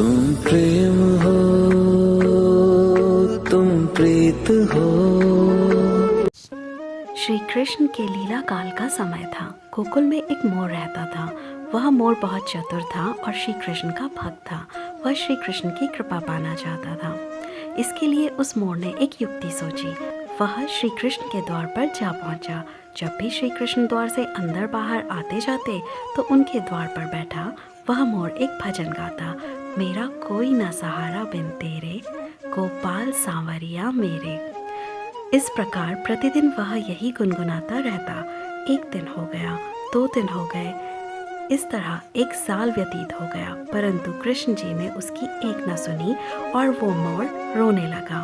तुम प्रेम हो, तुम प्रीत हो। श्री कृष्ण के लीला काल का समय था। गोकुल में एक मोर रहता था। वह मोर बहुत चतुर था और श्री कृष्ण का भक्त था। वह श्री कृष्ण की कृपा पाना चाहता था। इसके लिए उस मोर ने एक युक्ति सोची। वह श्री कृष्ण के द्वार पर जा पहुंचा। जब भी श्री कृष्ण द्वार से अंदर बाहर आते जाते तो उनके द्वार पर बैठा वह मोर एक भजन गाता। मेरा कोई न सहारा बिन तेरे, गोपाल सांवरिया मेरे। इस प्रकार प्रतिदिन वह यही गुनगुनाता रहता। एक दिन हो गया, 2 दिन हो गए, इस तरह 1 साल व्यतीत हो गया, परंतु कृष्ण जी ने उसकी एक न सुनी और वो मोर रोने लगा।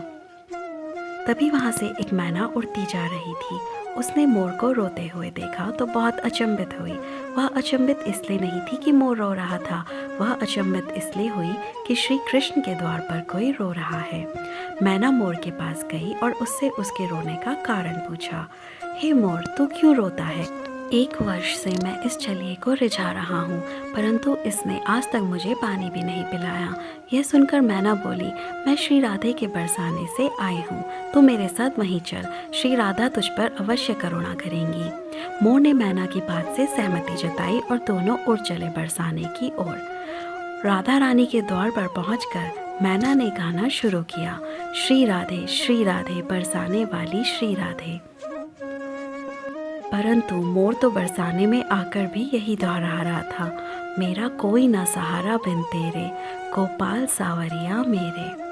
तभी वहाँ से एक मैना उड़ती जा रही थी। उसने मोर को रोते हुए देखा तो बहुत अचंभित हुई। वह अचंभित इसलिए नहीं थी कि मोर रो रहा था, वह अचंभित इसलिए हुई कि श्री कृष्ण के द्वार पर कोई रो रहा है। मैना मोर के पास गई और उससे उसके रोने का कारण पूछा। हे मोर, तू क्यों रोता है? 1 वर्ष से मैं इस छलिए को रिझा रहा हूँ, परंतु इसने आज तक मुझे पानी भी नहीं पिलाया। यह सुनकर मैना बोली, मैं श्री राधे के बरसाने से आई हूँ, तू मेरे साथ वहीं चल, श्री राधा तुझ पर अवश्य करुणा करेंगी। मोर ने मैना की बात से सहमति जताई और दोनों उड़ चले बरसाने की ओर। राधा रानी के द्वार पर पहुंचकर मैना ने गाना शुरू किया। श्री राधे बरसाने वाली श्री राधे। परंतु मोर तो बरसाने में आकर भी यही दोहरा रहा था, मेरा कोई ना सहारा बिन तेरे, गोपाल सांवरिया मेरे।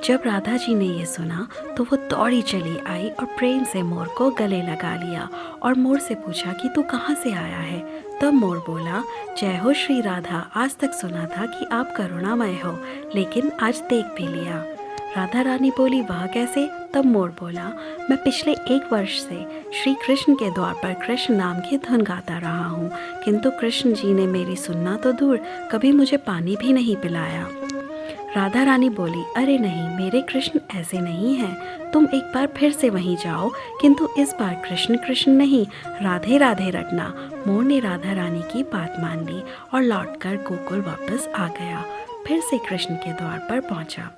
जब राधा जी ने ये सुना तो वो दौड़ी चली आई और प्रेम से मोर को गले लगा लिया और मोर से पूछा कि तू कहाँ से आया है? तब मोर बोला, जय हो श्री राधा, आज तक सुना था कि आप करुणामय हो, लेकिन आज देख भी लिया। राधा रानी बोली, वह कैसे? तब मोर बोला, मैं पिछले 1 वर्ष से श्री कृष्ण के द्वार पर कृष्ण नाम की धुन गाता रहा हूँ, किंतु कृष्ण जी ने मेरी सुनना तो दूर, कभी मुझे पानी भी नहीं पिलाया। राधा रानी बोली, अरे नहीं, मेरे कृष्ण ऐसे नहीं हैं, तुम एक बार फिर से वहीं जाओ, किंतु इस बार कृष्ण कृष्ण नहीं, राधे राधे रटना। मोर ने राधा रानी की बात मान ली और लौटकर गोकुल वापस आ गया। फिर से कृष्ण के द्वार पर पहुंचा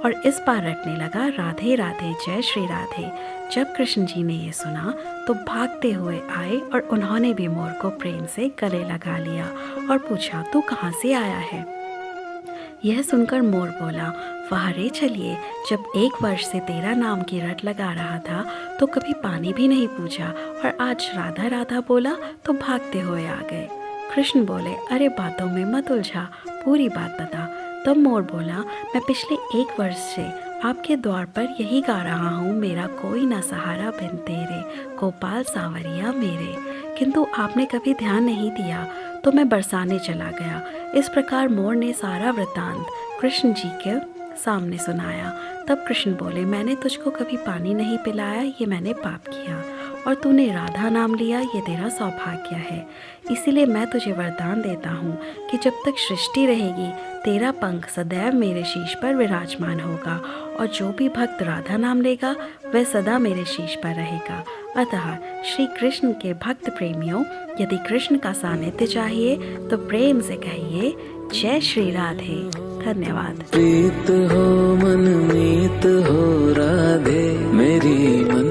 और इस बार रटने लगा, राधे राधे जय श्री राधे। जब कृष्ण जी ने ये सुना तो भागते हुए आए और उन्होंने भी मोर को प्रेम से गले लगा लिया और पूछा, तू कहाँ से आया है? यह सुनकर मोर बोला, वाह रे छलिए, जब 1 वर्ष से तेरा नाम की रट लगा रहा था तो कभी पानी भी नहीं पूछा और आज राधा राधा बोला तो भागते हुए आ गए। कृष्ण बोले, अरे बातों में मत उलझा, पूरी बात बता। तब मोर बोला, मैं पिछले 1 वर्ष से आपके द्वार पर यही गा रहा हूँ, मेरा कोई ना सहारा बिन तेरे, गोपाल सांवरिया मेरे, किंतु आपने कभी ध्यान नहीं दिया तो मैं बरसाने चला गया। इस प्रकार मोर ने सारा वृत्तांत कृष्ण जी के सामने सुनाया। तब कृष्ण बोले, मैंने तुझको कभी पानी नहीं पिलाया, ये मैंने पाप किया, और तूने राधा नाम लिया, ये तेरा सौभाग्य है। इसीलिए मैं तुझे वरदान देता हूँ कि जब तक सृष्टि रहेगी तेरा पंख सदैव मेरे शीश पर विराजमान होगा और जो भी भक्त राधा नाम लेगा वह सदा मेरे शीश पर रहेगा। अतः श्री कृष्ण के भक्त प्रेमियों, यदि कृष्ण का सानिध्य चाहिए तो प्रेम से कहिए, जय श्री राधे। धन्यवाद। प्रीत हो मन मीत हो राधे, मेरी मन